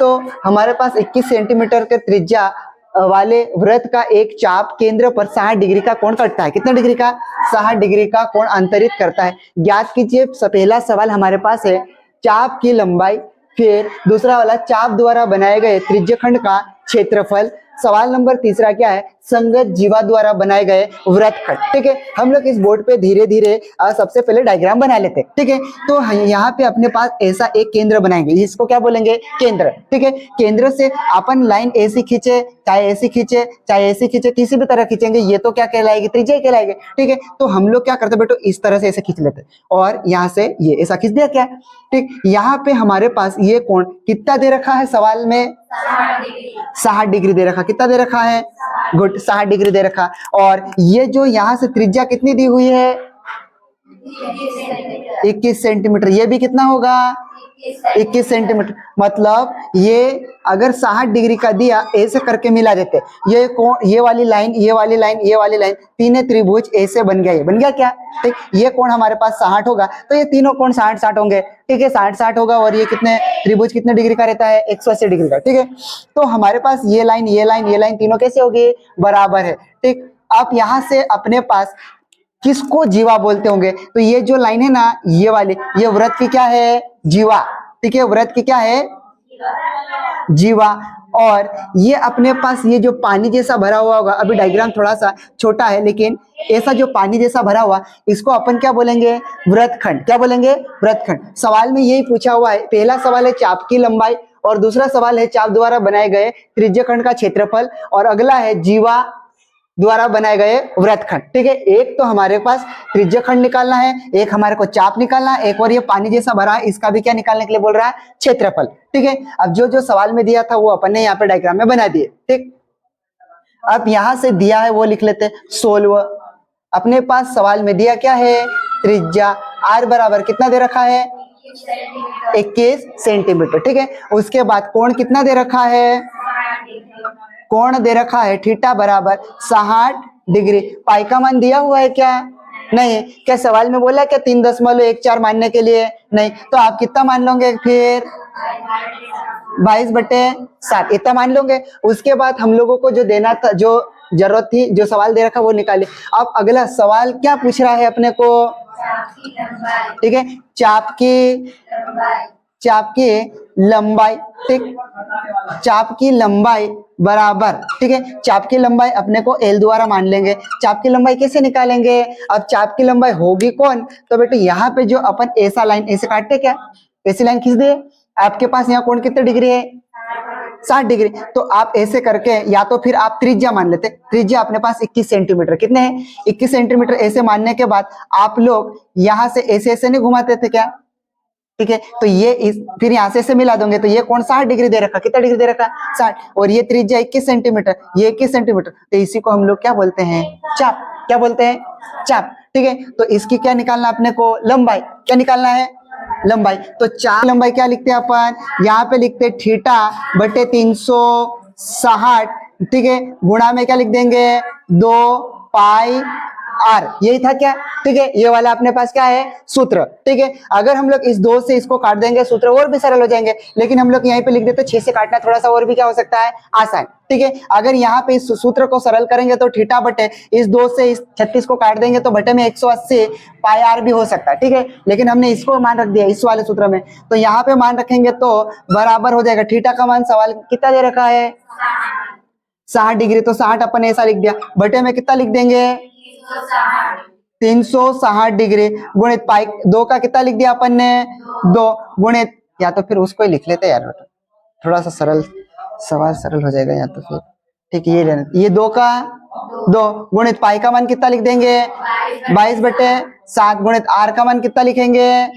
तो हमारे पास 21 सेंटीमीटर के त्रिज्या वाले वृत्त का एक चाप केंद्र पर 60 डिग्री का कोण करता है। कितने डिग्री का? 60 डिग्री का कोण अंतरित करता है। ज्ञात कीजिए। पहला सवाल हमारे पास है चाप की लंबाई, फिर दूसरा वाला चाप द्वारा बनाए गए त्रिज्यखंड का क्षेत्रफल। सवाल नंबर तीसरा क्या है? संगत जीवा द्वारा बनाए गए वृत्तखंड। ठीक है, हम लोग इस बोर्ड पे धीरे धीरे सबसे पहले डायग्राम बना लेते हैं। ठीक है, तो यहाँ पे अपने पास ऐसा एक केंद्र बनाएंगे, इसको क्या बोलेंगे? केंद्र। ठीक है, केंद्र से अपन लाइन ऐसी खींचे, चाहे ऐसी खींचे, चाहे ऐसी खींचे, किसी भी तरह खींचेंगे, ये तो क्या कहलाएगी? त्रिज्या कहलाएगी। ठीक है, तो हम लोग क्या करते बेटो? इस तरह से ऐसे खींच लेते और यहाँ से ये ऐसा खींच दिया क्या? ठीक, यहाँ पे हमारे पास ये कोण कितना दे रखा है सवाल में? 60 डिग्री दे रखा। कितना दे रखा है? गुड, 60 डिग्री दे रखा। और ये जो यहाँ से त्रिज्या कितनी दी हुई है? 21 सेंटीमीटर। ये भी कितना होगा? 21 सेंटीमीटर। मतलब ये अगर 60 डिग्री का दिया, ऐसे करके मिला देते, ये कोण, ये वाली लाइन, ये वाली लाइन, ये वाली लाइन, तीनों त्रिभुज ऐसे बन गया। ये बन गया क्या? ठीक, ये कोण हमारे पास 60 होगा, तो ये तीनों कोण 60-60 होंगे। ठीक है, 60-60 होगा। और ये कितने त्रिभुज कितने डिग्री का रहता है? 180 डिग्री का। ठीक है, तो हमारे पास ये लाइन, ये लाइन, ये लाइन तीनों कैसे होगी? बराबर है। ठीक, अब यहाँ से अपने पास किसको जीवा बोलते होंगे? तो ये जो लाइन है ना, ये वाली, ये वृत्त की क्या है? जीवा। ठीक है, वृत्त की क्या है? जीवा। और ये अपने पास ये जो पानी जैसा भरा हुआ होगा, अभी डायग्राम थोड़ा सा छोटा है, लेकिन ऐसा जो पानी जैसा भरा हुआ, इसको अपन क्या बोलेंगे? वृत्तखंड। क्या बोलेंगे? वृत्तखंड। सवाल में यही पूछा हुआ है। पहला सवाल है चाप की लंबाई और दूसरा सवाल है चाप द्वारा बनाए गए त्रिज्यखंड का क्षेत्रफल और अगला है जीवा द्वारा बनाए गए वृत्तखंड। ठीक है, एक तो हमारे पास त्रिज्यखंड निकालना है, एक हमारे को चाप निकालना है, एक और ये पानी जैसा भरा है, इसका भी क्या निकालने के लिए बोल रहा है? क्षेत्रफल। ठीक है, अब जो जो सवाल में दिया था वो अपन ने यहाँ पे डायग्राम में बना दिए। ठीक, अब यहां से दिया है वो लिख लेते हैं। 16 अपने पास सवाल में दिया क्या है? त्रिज्या r बराबर कितना दे रखा है? 21 सेंटीमीटर। ठीक है, उसके बाद कोण कितना दे रखा है? कोण दे रखा है थीटा बराबर 60 डिग्री। पाई का मान दिया हुआ है क्या? नहीं। क्या सवाल में बोला क्या 3.14 मानने के लिए? नहीं। तो आप कितना मान लोगे फिर? 22/7 इतना मान लोगे। उसके बाद हम लोगों को जो देना था, जो जरूरत थी, जो सवाल दे रखा वो निकाले। अब अगला सवाल क्या पूछ रहा है अपने को? ठीक है, चाप की लंबाई। ठीक, चाप की लंबाई बराबर, ठीक है, चाप की लंबाई अपने को L द्वारा मान लेंगे। चाप की लंबाई कैसे निकालेंगे? अब चाप की लंबाई होगी कौन? तो बेटे यहाँ पे जो अपन ऐसा लाइन ऐसे काटते, क्या ऐसी लाइन खींच दिए। आपके पास यहाँ कोण कितने डिग्री है? 60 डिग्री। तो आप ऐसे करके या तो फिर आप त्रिज्या मान लेते। त्रिज्या अपने पास 21 सेंटीमीटर। कितने हैं? 21 सेंटीमीटर। ऐसे मानने के बाद आप लोग यहाँ से ऐसे ऐसे नहीं घुमाते थे क्या? ठीक है, तो ये फिर यहाँ से मिला दोगे तो ये कोण 60 डिग्री दे रखा। कितना डिग्री दे रखा? 60। और ये त्रिज्या 21 सेंटीमीटर, ये 21 सेंटीमीटर, तो इसी को हम लोग क्या बोलते हैं? चाप। क्या बोलते हैं? चाप। ठीक है, तो इसकी क्या निकालना अपने को? लंबाई। क्या निकालना है? लंबाई। तो चाप लंबाई क्या लिखते हैं अपन? यहाँ पे लिखते थीटा बटे 360। ठीक है, गुणा में क्या लिख देंगे? 2 पाई r। यही था क्या? ठीक है, ये वाला अपने पास क्या है? सूत्र। ठीक है, अगर हम लोग इस 2 से इसको काट देंगे, सूत्र और भी सरल हो जाएंगे, लेकिन हम लोग यहीं पे लिख देते 6 से काटना थोड़ा सा और भी क्या हो सकता है? आसान। ठीक है, अगर यहाँ पे इस सूत्र को सरल करेंगे तो थीटा बटे इस 2 से इस 36 को काट देंगे तो बटे में 180 पाई r भी हो सकता है। ठीक है, लेकिन हमने इसको मान रख दिया इस वाले सूत्र में, तो यहाँ पे मान रखेंगे तो बराबर हो जाएगा। थीटा का मान सवाल कितना दे रखा है? 60 डिग्री। तो 60 अपन ऐसा लिख दिया, बटे में कितना लिख देंगे? 360 डिग्री गुणित पाई 2 का कितना लिख दिया अपन ने? 2 गुणित, या तो फिर उसको ही लिख लेते यार, थोड़ा सा सरल सवाल सरल हो जाएगा या तो फिर। ठीक है, ये 2 का 2 गुणित पाई का मान कितना लिख देंगे? 22/7 गुणित r का मान कितना लिखेंगे?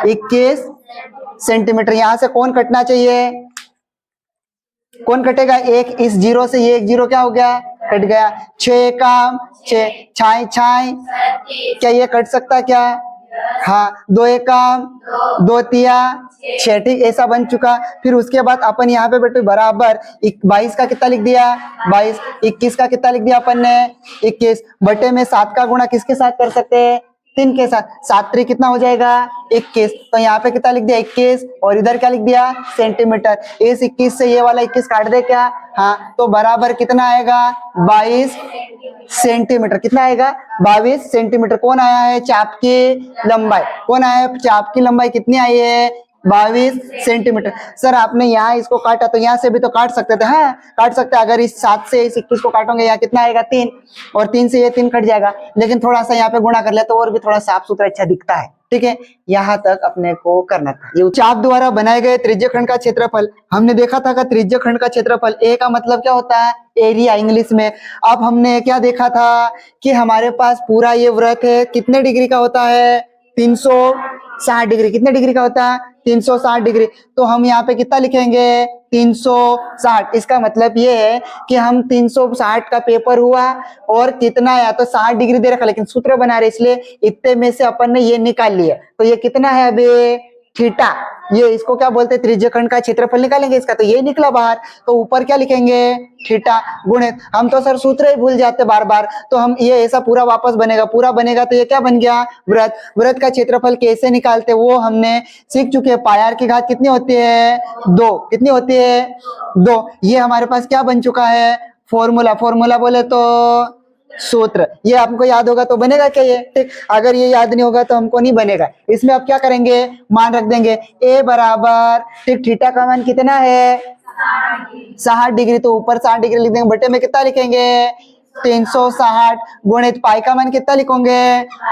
21 सेंटीमीटर। यहां से कौन कटना चाहिए? कौन कटेगा? एक इस 0 से ये 1 0 क्या हो गया? कट गया। 6 का 6 छाई छाई, क्या ये कट सकता क्या? हाँ। 2 का 2 तिया 6। ठीक, ऐसा बन चुका। फिर उसके बाद अपन यहाँ पे बेटे बराबर 22 का कितना लिख दिया? 22। 21 का कितना लिख दिया अपन ने? 21 बटे में 7 का गुणा किसके साथ कर सकते हैं? 3 के साथ 7 3 कितना हो जाएगा 21। तो यहाँ पे कितना लिख दिया 21 और इधर क्या लिख दिया सेंटीमीटर। इस 21 से ये वाला 21 काट दे क्या, हाँ, तो बराबर कितना आएगा 22 सेंटीमीटर। कितना आएगा 22 सेंटीमीटर। कौन आया है चाप की लंबाई, कौन आया है चाप की लंबाई कितनी आई है 22 सेंटीमीटर। सर आपने यहाँ इसको काटा तो यहाँ से भी तो काट सकते थे, हाँ काट सकते। अगर इस 7 से इस 21 को काटोगे यहाँ कितना आएगा 3 और 3 से ये 3 कट जाएगा, लेकिन थोड़ा सा यहाँ पे गुणा कर ले तो और भी थोड़ा साफ सुथरा अच्छा दिखता है। ठीक है, यहाँ तक अपने को करना था। ये चाप द्वारा बनाए गए त्रिज्यखंड का क्षेत्रफल हमने देखा था। त्रिज्यखंड का क्षेत्रफल ए का मतलब क्या होता है एरिया इंग्लिश में। अब हमने क्या देखा था कि हमारे पास पूरा ये वृत्त है कितने डिग्री का होता है 360 डिग्री। कितने डिग्री का होता है 360 डिग्री। तो हम यहाँ पे कितना लिखेंगे 360। इसका मतलब ये है कि हम 360 का पेपर हुआ और कितना आया तो 60 डिग्री दे रखा, लेकिन सूत्र बना रहे इसलिए इतने में से अपन ने ये निकाल लिया। तो ये कितना है अभी थीटा। ये इसको क्या बोलते हैं त्रिज्यखंड का क्षेत्रफल निकालेंगे इसका, तो ये निकला बाहर। तो ऊपर क्या लिखेंगे थीटा गुणित, हम तो सर सूत्र ही भूल जाते बार बार, तो हम ये ऐसा पूरा वापस बनेगा, पूरा बनेगा तो ये क्या बन गया वृत्त। वृत्त का क्षेत्रफल कैसे निकालते वो हमने सीख चुके हैं। पाई r की घात कितनी होती है 2। कितनी होती है 2। ये हमारे पास क्या बन चुका है फॉर्मूला। फॉर्मूला बोले तो सूत्र। ये आपको याद होगा तो बनेगा क्या ये, ठीक। अगर ये याद नहीं होगा तो हमको नहीं बनेगा। इसमें आप क्या करेंगे मान रख देंगे a बराबर, ठीक, थीटा का मान कितना है 60 डिग्री, तो ऊपर 60 डिग्री लिख देंगे, बटे में कितना लिखेंगे 360 गुणित पाई का मान कितना लिखोगे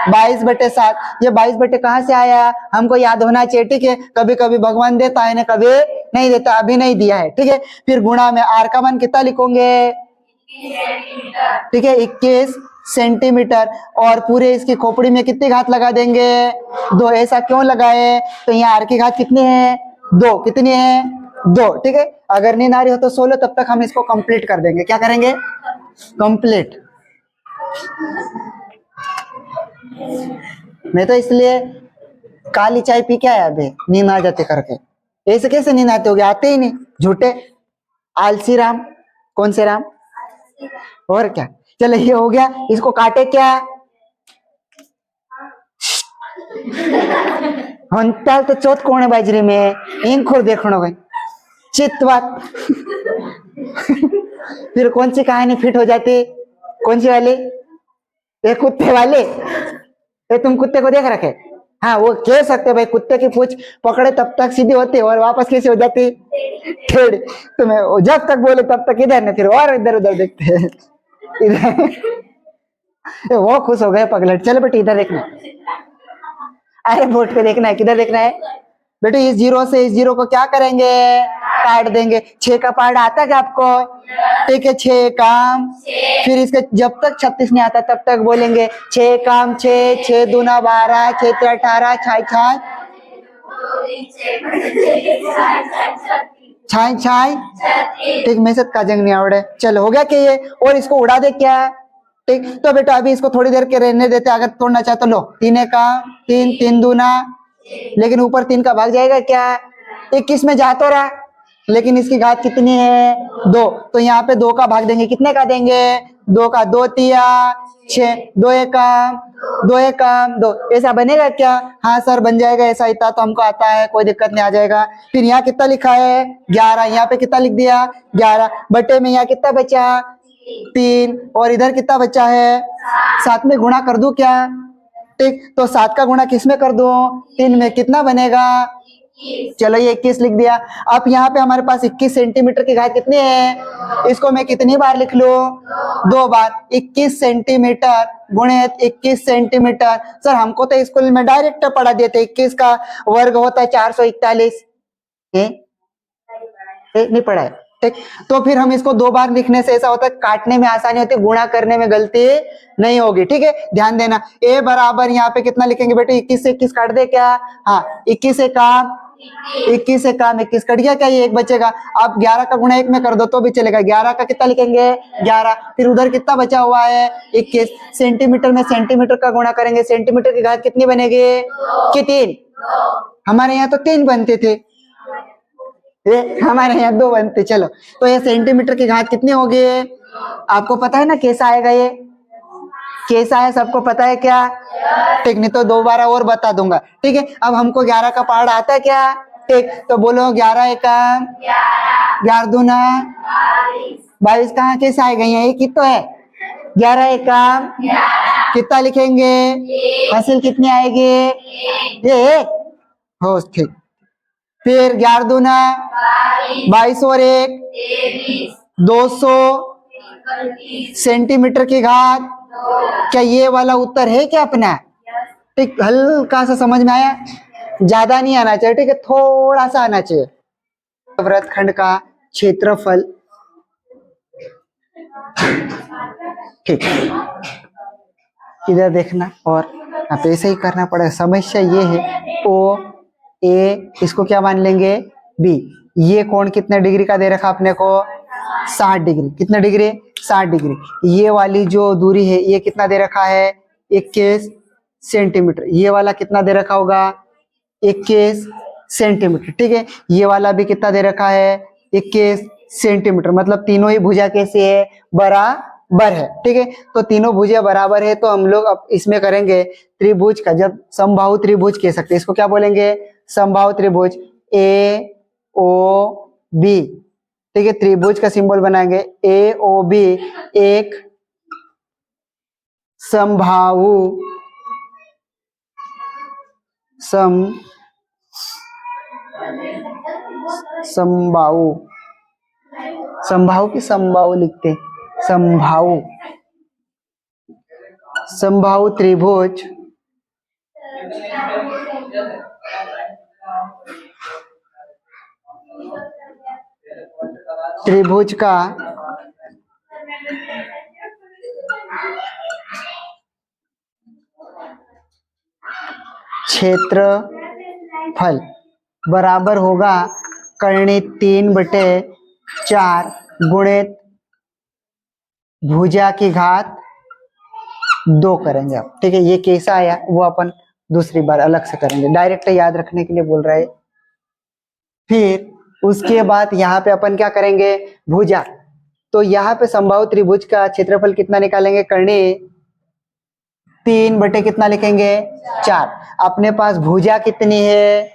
22/7। ये 22 बटे कहाँ से आया हमको याद होना चाहिए, ठीक है। कभी कभी भगवान देता है ना कभी नहीं देता, अभी नहीं दिया है, ठीक है। फिर गुणा में आर का मान कितना लिखोगे ठीक है 21 सेंटीमीटर। और पूरे इसकी खोपड़ी में कितनी घात लगा देंगे 2। ऐसा क्यों लगाए तो यहाँ आर की घात कितनी है 2। कितनी है 2, ठीक है। अगर नींद आ रही हो तो सो लो, तब तक हम इसको कंप्लीट कर देंगे। क्या करेंगे कंप्लीट। मैं तो इसलिए काली चाय पी के आया अभी नींद आ जाते करके। ऐसे कैसे नींद आते होगे, आते ही नहीं झूठे आलसी राम। कौन से राम और क्या। चलो ये हो गया, इसको काटे क्या हंताल तो चौथ कोने बाजरी में इंखोर देखनो गई चितवात। फिर कौन सी कहानी फिट हो जाती, कौन सी वाली ये कुत्ते वाले। ये तुम कुत्ते को देख रखे, हाँ वो कह सकते भाई कुत्ते की पूंछ पकड़े तब तक सीधी होती और वापस कैसे हो जाती टेढ़ी। तुम्हें जब तक बोले तब तक इधर नहीं, फिर और इधर उधर देखते हैं इधर। वो खुश हो गए पगलट। चलो बेटे इधर देखना, अरे बोर्ड पे देखना है, किधर देखना है बेटे। इस जीरो से इस जीरो को क्या करेंगे काट देंगे। 6 का पार्ट आता है क्या आपको, ठीक है 6 काम। फिर इसके जब तक 36 नहीं आता तब तक बोलेंगे 6 काम 6, 6 दूना 12, 6 3 18, 6 छाई छाई, ठीक। मैं का जंग नहीं आवड़े। चलो हो गया कि ये, और इसको उड़ा दे क्या, ठीक। तो बेटा अभी इसको थोड़ी देर के रहने देते, अगर तोड़ना चाहे तो लो। 3 का 3, 3 दूना, लेकिन ऊपर 3 का भाग जाएगा क्या 21 में जा तो रहा, लेकिन इसकी घात कितनी है 2। तो यहाँ पे 2 का भाग देंगे, कितने का देंगे 2 का 2 तिया 6, 2 एकम 2 एकम 2। ऐसा बनेगा क्या, हाँ सर बन जाएगा। ऐसा इतना तो हमको आता है, कोई दिक्कत नहीं, आ जाएगा। फिर यहाँ कितना लिखा है 11, यहाँ पे कितना लिख दिया 11 बटे में यहाँ कितना बचा 3 और इधर कितना बचा है 7 में गुणा कर दूं क्या, ठीक। तो 7 का गुणा किस में कर दूं 3 में, कितना बनेगा चलो ये 21 लिख दिया। अब यहाँ पे हमारे पास 21 सेंटीमीटर की घात कितनी है, इसको मैं कितनी बार लिख लूं 2 बार। 21 सेंटीमीटर गुणित 21 सेंटीमीटर। सर हमको तो स्कूल में डायरेक्ट पढ़ा देते 21 का वर्ग होता है 441। नहीं पढ़ा है, ठीक। तो फिर हम इसको 2 बार लिखने से ऐसा होता है काटने में आसानी होती है, गुणा करने में गलती नहीं होगी, ठीक है। ध्यान देना। ए बराबर यहाँ पे कितना लिखेंगे बेटे 21 से 21 काट दे क्या, हाँ 21 से काम 21 से काम 21 कट गया क्या, ये 1 बचेगा। आप 11 का गुणा 1 में कर दो तो भी चलेगा। 11 का कितना लिखेंगे 11, फिर उधर कितना बचा हुआ है 21। सेंटीमीटर में सेंटीमीटर का गुणा करेंगे, सेंटीमीटर की घात कितनी बनेगी कि 3। हमारे यहाँ तो 3 बनते थे, ये हमारे यहाँ 2 बनते। चलो तो ये सेंटीमीटर की घात कितनी होगी आपको पता है ना कैसा आएगा ये, कैसा है सबको पता है क्या? ठीक, नहीं तो दोबारा और बता दूंगा। ठीक है, अब हमको 11 का पहाड़ आता है क्या? ठीक, तो बोलो 11 एकम 11 दूना 22 कहाँ कैसे आएगा? ये कितना है? 11 एकम कितना लिखेंगे? हासिल कितनी आएगी? ये हो ठीक। फिर 11 दूना 22 और 1 200 सेंटीमीटर की घात। क्या ये वाला उत्तर है क्या अपना? ठीक, हल्का सा समझ में आया, ज्यादा नहीं आना चाहिए। ठीक है, थोड़ा सा आना चाहिए। वृत्तखंड का क्षेत्रफल, ठीक, इधर देखना और आप ऐसे ही करना पड़ेगा। समस्या ये है, ओ ए इसको क्या मान लेंगे? बी। ये कोण कितने डिग्री का दे रखा अपने को? 60 डिग्री। कितने डिग्री? 60 डिग्री। ये वाली जो दूरी है ये कितना दे रखा है? 21 सेंटीमीटर। ये वाला कितना दे रखा होगा? 21 सेंटीमीटर। ठीक है, ये वाला भी कितना दे रखा है? 21 सेंटीमीटर। मतलब तीनों ही भुजा कैसे है? बराबर है। ठीक है, तो तीनों भुजा बराबर है, तो हम लोग अब इसमें करेंगे त्रिभुज का, जब समबाहु त्रिभुज कह सकते हैं इसको, क्या बोलेंगे? समबाहु त्रिभुज ए ओ बी। ठीक है, त्रिभुज का सिंबल बनाएंगे ए ओ बी, एक समबाहु समबाहु समबाहु की समबाहु लिखते हैं, समबाहु त्रिभुज का क्षेत्रफल बराबर होगा कर्णी 3/4 गुणित भुजा की घात 2 करेंगे आप। ठीक है, ये कैसा आया वो अपन दूसरी बार अलग से करेंगे, डायरेक्ट याद रखने के लिए बोल रहा है। फिर उसके बाद यहाँ पे अपन क्या करेंगे? भुजा। तो यहाँ पे समबाहु त्रिभुज का क्षेत्रफल कितना निकालेंगे? कर्णी 3 कितना लिखेंगे? 4। अपने पास भुजा कितनी है?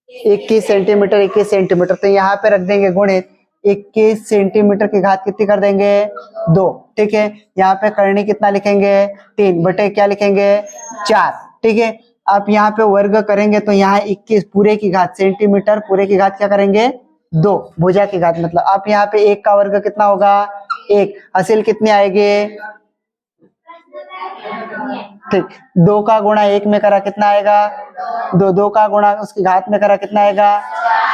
21 सेंटीमीटर 21 सेंटीमीटर, तो यहाँ पे रख देंगे गुणित 21 सेंटीमीटर की घात कितनी कर देंगे? 2। ठीक है, यहाँ पे कर्णी कितना लिखेंगे? 3 क्या लिखेंगे? 4। ठीक है, आप यहाँ पे वर्ग करेंगे तो यहाँ 21 पूरे की घात सेंटीमीटर, पूरे की घात क्या करेंगे? 2, भुजा की घात मतलब। आप यहाँ पे 1 का वर्ग कितना होगा? 1। हासिल कितनी आएगी? ठीक, 2 का गुणा 1 में करा कितना आएगा? 2। 2 का गुणा उसकी घात में करा कितना आएगा?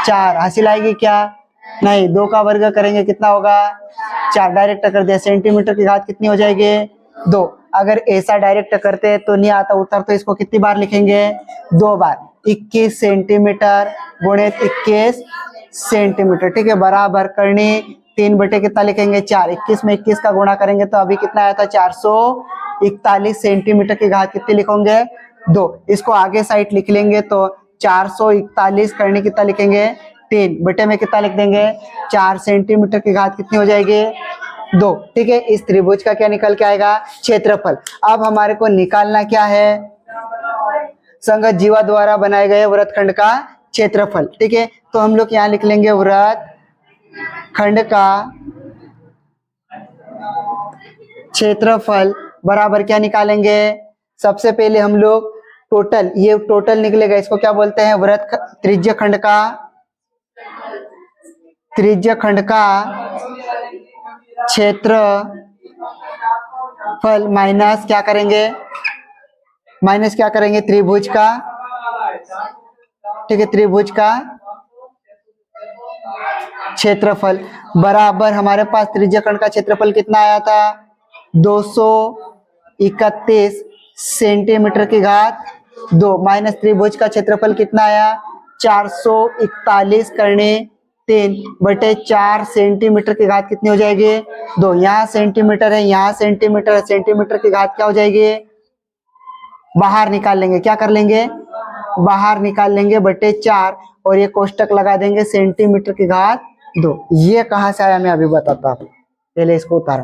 4। हासिल आएगी क्या? नहीं। 2 का वर्ग करेंगे कितना होगा? 4। डायरेक्ट कर दिया, सेंटीमीटर की घात कितनी हो जाएगी? 2। अगर ऐसा डायरेक्ट करते हैं तो नहीं आता उत्तर, तो इसको कितनी बार लिखेंगे? 2 बार। 21 सेंटीमीटर गुणित 21 सेंटीमीटर। ठीक है, बराबर कर्णी 3 कितना लिखेंगे? 4। 21 में 21 का गुणा करेंगे तो अभी कितना आया था? 441 सेंटीमीटर की घात कितनी लिखोगे? 2। इसको आगे साइड लिख लेंगे तो 441 करने कितना लिखेंगे? 3 में कितना लिख देंगे? 4 सेंटीमीटर की घात कितनी हो जाएगी? 2। ठीक है, इस त्रिभुज का क्या निकल के आएगा? क्षेत्रफल। अब हमारे को निकालना क्या है? संगत जीवा द्वारा बनाए गए वृत्तखंड का क्षेत्रफल। ठीक है, तो हम लोग यहाँ लिख लेंगे वृत्तखंड का क्षेत्रफल बराबर क्या निकालेंगे? सबसे पहले हम लोग टोटल, ये टोटल निकलेगा, इसको क्या बोलते हैं? त्रिज्यखंड का क्षेत्रफल माइनस क्या करेंगे? त्रिभुज का। ठीक है, त्रिभुज का क्षेत्रफल बराबर हमारे पास त्रिज्यखंड का क्षेत्रफल कितना आया था? 231 सेंटीमीटर की घात 2 माइनस त्रिभुज का क्षेत्रफल कितना आया? 441 करने 3/4 सेंटीमीटर की घात कितनी हो जाएगी? 2। यहाँ सेंटीमीटर है, यहाँ सेंटीमीटर है, सेंटीमीटर की घात क्या हो जाएगी? बाहर निकाल लेंगे, क्या कर लेंगे? बाहर निकाल लेंगे /4 और ये कोष्टक लगा देंगे, सेंटीमीटर की घात 2। ये कहाँ से आया मैं अभी बताता हूँ, पहले इसको उतारो।